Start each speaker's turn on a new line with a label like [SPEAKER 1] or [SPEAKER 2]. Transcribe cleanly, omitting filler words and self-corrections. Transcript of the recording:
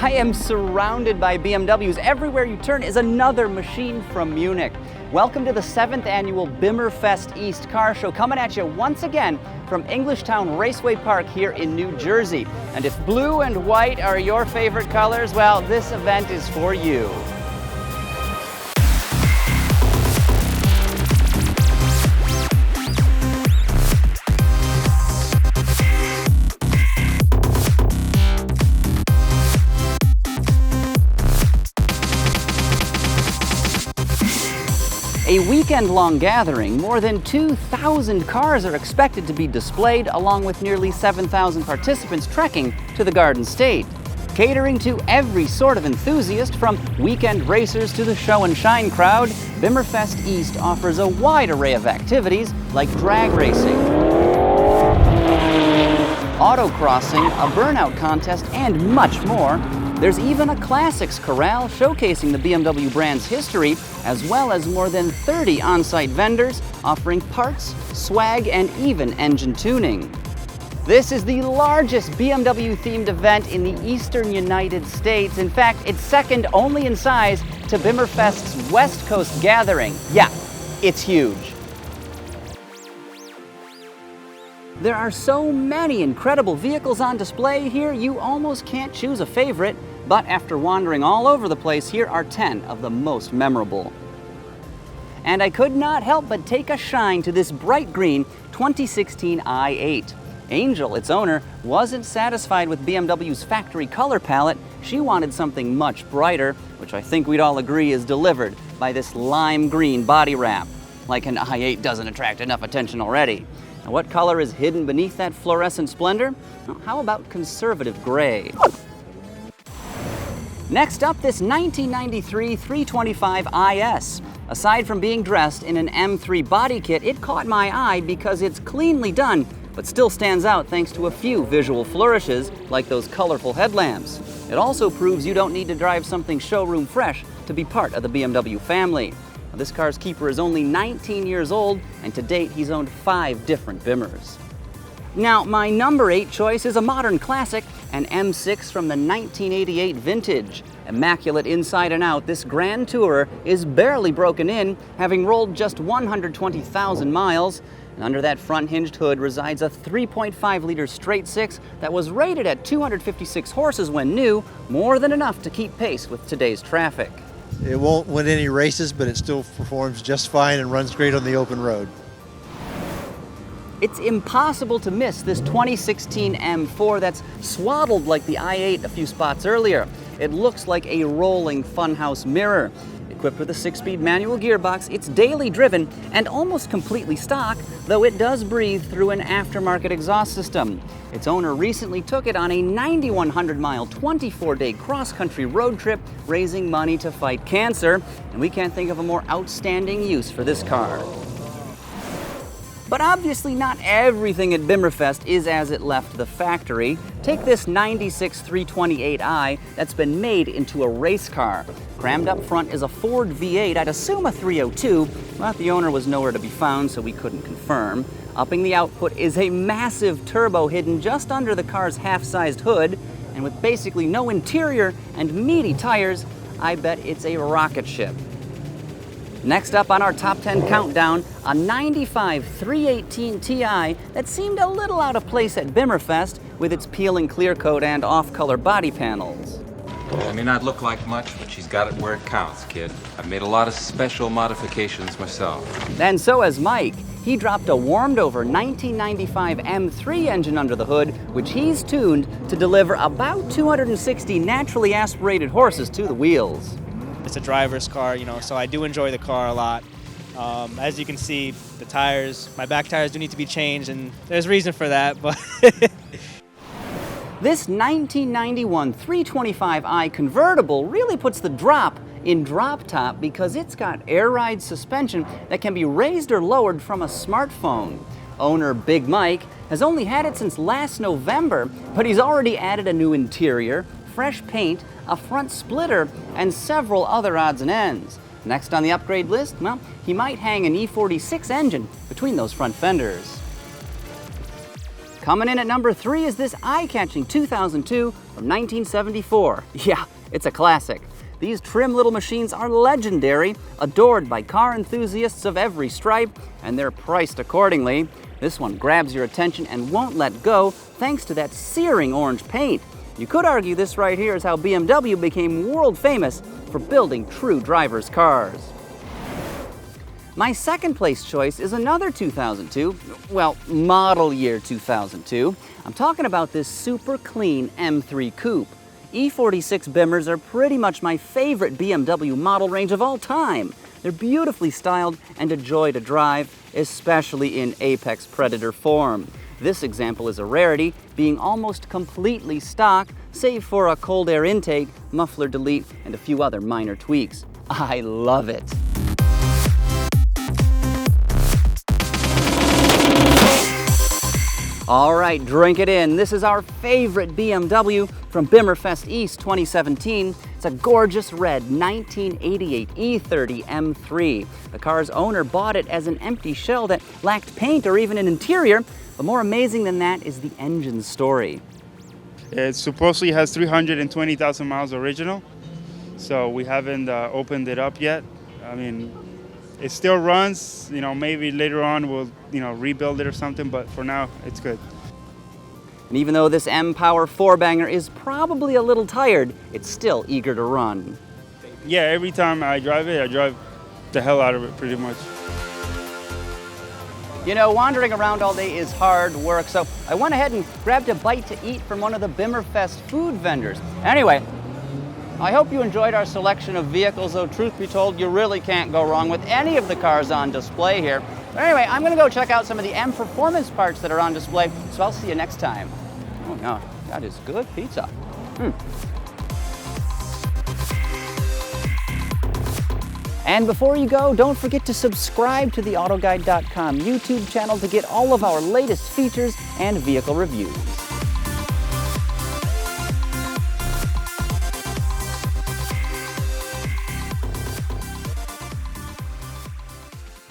[SPEAKER 1] I am surrounded by BMWs. Everywhere you turn is another machine from Munich. Welcome to the 7th annual Bimmerfest East car show, coming at you once again from Englishtown Raceway Park here in New Jersey. And if blue and white are your favorite colors, well, this event is for you. A weekend-long gathering, more than 2,000 cars are expected to be displayed, along with nearly 7,000 participants trekking to the Garden State. Catering to every sort of enthusiast, from weekend racers to the show and shine crowd, Bimmerfest East offers a wide array of activities like drag racing, autocrossing, a burnout contest, and much more. There's even a classics corral showcasing the BMW brand's history, as well as more than 30 on-site vendors offering parts, swag, and even engine tuning. This is the largest BMW-themed event in the eastern United States. In fact, it's second only in size to Bimmerfest's West Coast gathering. Yeah, it's huge. There are so many incredible vehicles on display here, you almost can't choose a favorite. But after wandering all over the place, here are 10 of the most memorable. And I could not help but take a shine to this bright green 2016 i8. Angel, its owner, wasn't satisfied with BMW's factory color palette. She wanted something much brighter, which I think we'd all agree is delivered by this lime green body wrap. Like an i8 doesn't attract enough attention already. Now, what color is hidden beneath that fluorescent splendor? Well, how about conservative gray? Next up, this 1993 325 IS. Aside from being dressed in an M3 body kit, it caught my eye because it's cleanly done, but still stands out thanks to a few visual flourishes, like those colorful headlamps. It also proves you don't need to drive something showroom fresh to be part of the BMW family. Now, this car's keeper is only 19 years old, and to date he's owned 5 different Bimmers. Now, my number 8 choice is a modern classic, an M6 from the 1988 vintage. Immaculate inside and out, this Grand Tourer is barely broken in, having rolled just 120,000 miles. And under that front-hinged hood resides a 3.5-liter straight-six that was rated at 256 horses when new, more than enough to keep pace with today's traffic.
[SPEAKER 2] It won't win any races, but it still performs just fine and runs great on the open road.
[SPEAKER 1] It's impossible to miss this 2016 M4 that's swaddled like the i8 a few spots earlier. It looks like a rolling funhouse mirror. Equipped with a 6-speed manual gearbox, it's daily driven and almost completely stock, though it does breathe through an aftermarket exhaust system. Its owner recently took it on a 9,100-mile, 24-day cross-country road trip, raising money to fight cancer, and we can't think of a more outstanding use for this car. But obviously not everything at Bimmerfest is as it left the factory. Take this 96 328i that's been made into a race car. Crammed up front is a Ford V8, I'd assume a 302, but the owner was nowhere to be found, so we couldn't confirm. Upping the output is a massive turbo hidden just under the car's half-sized hood, and with basically no interior and meaty tires, I bet it's a rocket ship. Next up on our top 10 countdown, a 95 318 Ti that seemed a little out of place at Bimmerfest with its peeling clear coat and off-color body panels.
[SPEAKER 3] I may not look like much, but she's got it where it counts, kid. I've made a lot of special modifications myself.
[SPEAKER 1] And so has Mike. He dropped a warmed-over 1995 M3 engine under the hood, which he's tuned to deliver about 260 naturally aspirated horses to the wheels.
[SPEAKER 4] It's a driver's car, so I do enjoy the car a lot. As you can see, the tires, my back tires do need to be changed, and there's reason for that, but...
[SPEAKER 1] This 1991 325i convertible really puts the drop in drop top because it's got air ride suspension that can be raised or lowered from a smartphone. Owner Big Mike has only had it since last November, but he's already added a new interior, fresh paint, a front splitter, and several other odds and ends. Next on the upgrade list, well, he might hang an E46 engine between those front fenders. Coming in at number 3 is this eye-catching 2002 from 1974. Yeah, it's a classic. These trim little machines are legendary, adored by car enthusiasts of every stripe, and they're priced accordingly. This one grabs your attention and won't let go thanks to that searing orange paint. You could argue this right here is how BMW became world famous for building true driver's cars. My second place choice is another 2002, well, model year 2002. I'm talking about this super clean M3 Coupe. E46 Bimmers are pretty much my favorite BMW model range of all time. They're beautifully styled and a joy to drive, especially in apex predator form. This example is a rarity, being almost completely stock, save for a cold air intake, muffler delete, and a few other minor tweaks. I love it. All right, drink it in. This is our favorite BMW from Bimmerfest East 2017. It's a gorgeous red 1988 E30 M3. The car's owner bought it as an empty shell that lacked paint or even an interior, but more amazing than that is the engine story.
[SPEAKER 5] It supposedly has 320,000 miles original, so we haven't opened it up yet. I mean, it still runs, maybe later on we'll, rebuild it or something, but for now, it's good.
[SPEAKER 1] And even though this M-Power 4-banger is probably a little tired, it's still eager to run.
[SPEAKER 5] Yeah, every time I drive it, I drive the hell out of it pretty much.
[SPEAKER 1] Wandering around all day is hard work, so I went ahead and grabbed a bite to eat from one of the Bimmerfest food vendors. Anyway, I hope you enjoyed our selection of vehicles, though truth be told, you really can't go wrong with any of the cars on display here. But anyway, I'm gonna go check out some of the M Performance parts that are on display, so I'll see you next time. Oh no, that is good pizza. And before you go, don't forget to subscribe to the AutoGuide.com YouTube channel to get all of our latest features and vehicle reviews.